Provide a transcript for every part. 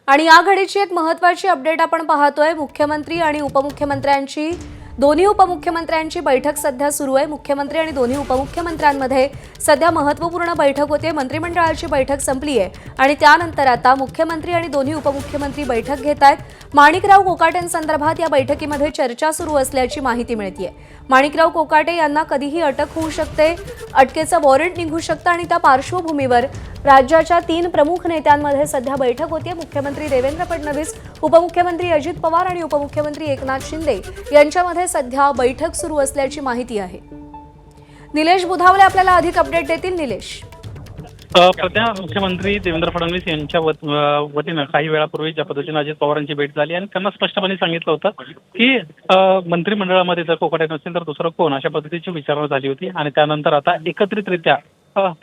आणि या घडीची एक महत्त्वाची अपडेट आपण पाहतोय। मुख्यमंत्री आणि उपमुख्यमंत्र्यांची दोन्ही उपमुख्यमंत्र्यांची बैठक सध्या सुरू आहे। मुख्यमंत्री आणि दोन्ही उपमुख्यमंत्र्यांमध्ये सध्या महत्त्वपूर्ण बैठक होते। मंत्रिमंडळाची बैठक संपली आहे आणि त्यानंतर आता मुख्यमंत्री आणि दोन्ही उपमुख्यमंत्री बैठक घेत आहेत। माणिकराव कोकाटेंसंदर्भात या बैठकीमध्ये चर्चा सुरू असल्याची माहिती मिळते आहे। माणिकराव कोकाटे यांना कधीही अटक होऊ शकते, अटकेचं वॉरंट निघू शकतं आणि त्या पार्श्वभूमीवर राज्याच्या 3 प्रमुख नेत्यांमध्ये सध्या बैठक होते। मुख्यमंत्री देवेंद्र फडणवीस, उपमुख्यमंत्री अजित पवार आणि उपमुख्यमंत्री एकनाथ शिंदे यांच्यामध्ये सध्या बैठक सुरू असल्याची माहिती आहे। निलेश बुधावले आपल्याला अधिक अपडेट देतील। निलेश, सध्या मुख्यमंत्री देवेंद्र फडणवीस यांच्या वतीनं काही वेळापूर्वी ज्या पद्धतीने अजित पवारांची भेट झाली आणि त्यांना स्पष्टपणे सांगितलं होतं की मंत्रिमंडळामध्ये जर कोकाटे नसेल तर दुसरं कोण, अशा पद्धतीची विचारणा झाली होती। आणि त्यानंतर आता एकत्रितरित्या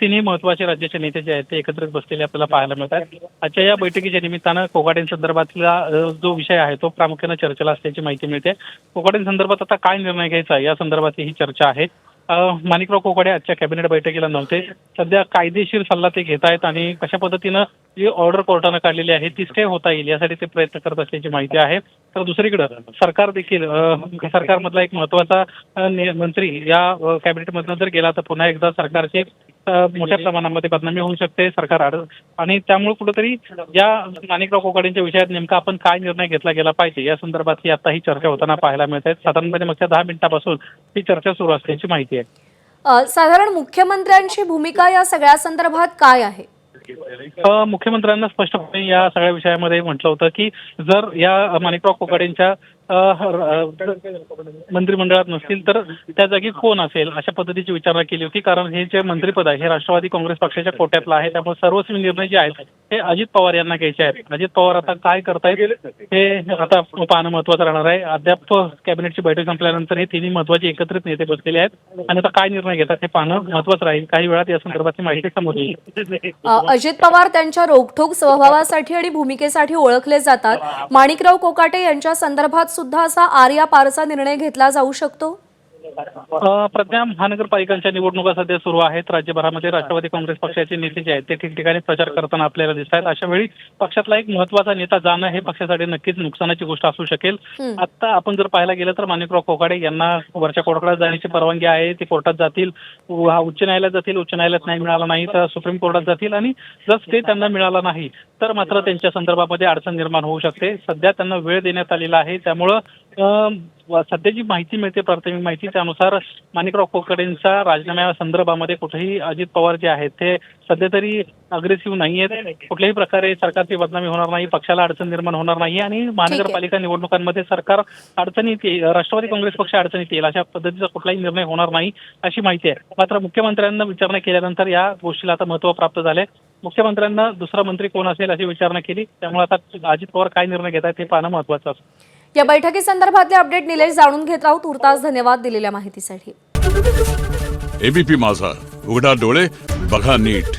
तिन्ही महत्त्वाचे राज्याचे नेते जे आहेत ते एकत्रित बसलेले आपल्याला पाहायला मिळतात। आजच्या या बैठकीच्या निमित्तानं कोकाटेंसंदर्भातला जो विषय आहे तो प्रामुख्याने चर्चेला असल्याची माहिती मिळते। कोकाटेंसंदर्भात आता काय निर्णय घ्यायचा या संदर्भातली ही चर्चा आहे। माणिकराव कोकाटे आजच्या कॅबिनेट बैठकीला नव्हते। सध्या कायदेशीर सल्ला ते घेत आहेत आणि कशा पद्धतीनं जी ऑर्डर कोर्टानं काढलेली आहे ती स्टे होता येईल यासाठी ते प्रयत्न करत असल्याची माहिती आहे। तर दुसरीकडे सरकार देखील सरकारमधला एक महत्त्वाचा मंत्री या कॅबिनेटमधून जर गेला तर पुन्हा एकदा सरकारचे मोठ्या प्रमाणामध्ये बदनामी होऊ शकते सरकार। आणि त्यामुळे कुठेतरी या माणिकराव कोकाटेंच्या विषयात नेमका आपण काय निर्णय घेतला गेला पाहिजे या संदर्भातली आता ही चर्चा होताना पाहायला मिळत आहे। साधारणपणे मागच्या 10 मिनिटांपासून ही चर्चा सुरू असल्याची माहिती आहे। साधारण मुख्यमंत्र्यांची भूमिका या सगळ्या संदर्भात काय आहे? मुख्यमंत्र्यांना स्पष्टपणे या सगळ्या विषयामध्ये म्हटलं होतं की जर या माणिकराव कोकाटेंच्या मंत्रिमंडळात नसतील तर त्या जागी कोण असेल अशा पद्धतीची विचारणा केली होती। कारण हे जे मंत्रिपद आहे हे राष्ट्रवादी काँग्रेस पक्षाच्या कोट्यातलं आहे, त्यामुळे सर्वस्वी निर्णय जे आहेत हे अजित पवार यांना घ्यायचे आहेत। अजित पवार आता काय करतायत हे आता पाहणं महत्त्वाचं राहणार आहे। अद्याप कॅबिनेटची बैठक संपल्यानंतर हे तिन्ही महत्त्वाचे एकत्रित नेते बसलेले आहेत आणि आता काय निर्णय घेतात हे पाहणं महत्त्वाचं राहील। काही वेळात या संदर्भातली माहिती समोर येईल। अजित पवार त्यांच्या रोखठोक स्वभावासाठी आणि भूमिकेसाठी ओळखले जातात। माणिकराव कोकाटे यांच्या संदर्भात सुद्धा असा आर्या पारचा निर्णय घेतला जाऊ शकतो। प्रज्ञा महानगरपालिकांच्या निवडणुका सध्या सुरू आहेत। राज्यभरामध्ये राष्ट्रवादी काँग्रेस पक्षाचे नेते जे आहेत ते ठिकठिकाणी प्रचार करताना आपल्याला दिसत आहेत। अशा वेळी पक्षातला एक महत्त्वाचा नेता जाणं हे पक्षासाठी नक्कीच नुकसानाची गोष्ट असू शकेल। आता आपण जर पाहायला गेलं तर माणिकराव कोकाटे यांना वरच्या कोर्टाकडे जाण्याची परवानगी आहे। ते कोर्टात जातील, उच्च न्यायालयात जातील, उच्च न्यायालयात नाही मिळाला नाही तर सुप्रीम कोर्टात जातील आणि जर स्टे त्यांना मिळाला नाही तर मात्र त्यांच्या संदर्भामध्ये अडचण निर्माण होऊ शकते। सध्या त्यांना वेळ देण्यात आलेला आहे, त्यामुळं सध्या जी माहिती मिळते प्राथमिक माहिती त्यानुसार माणिकराव कोकाटेंच्या राजीनाम्या संदर्भामध्ये कुठेही अजित पवार जे आहेत ते सध्या तरी अग्रेसिव्ह नाही आहेत। कुठल्याही प्रकारे सरकारची बदनामी होणार नाही, पक्षाला अडचण निर्माण होणार नाही आणि महानगरपालिका निवडणुकांमध्ये सरकार अडचणीत येईल, राष्ट्रवादी काँग्रेस पक्ष अडचणीत येईल अशा पद्धतीचा कुठलाही निर्णय होणार नाही अशी माहिती आहे। मात्र मुख्यमंत्र्यांना विचारणा केल्यानंतर या गोष्टीला आता महत्त्व प्राप्त झाले। मुख्यमंत्र्यांना दुसरा मंत्री कोण असेल अशी विचारणा केली, त्यामुळे आता अजित पवार काय निर्णय घेत आहेत हे पाहणं महत्त्वाचं असतं। या बैठकी संदर्भातले अपडेट निलेश जाणून घेत राहू। तुर्तास धन्यवाद दिलेल्या माहितीसाठी। एबीपी माझा, उघडा डोळे बघा नीट।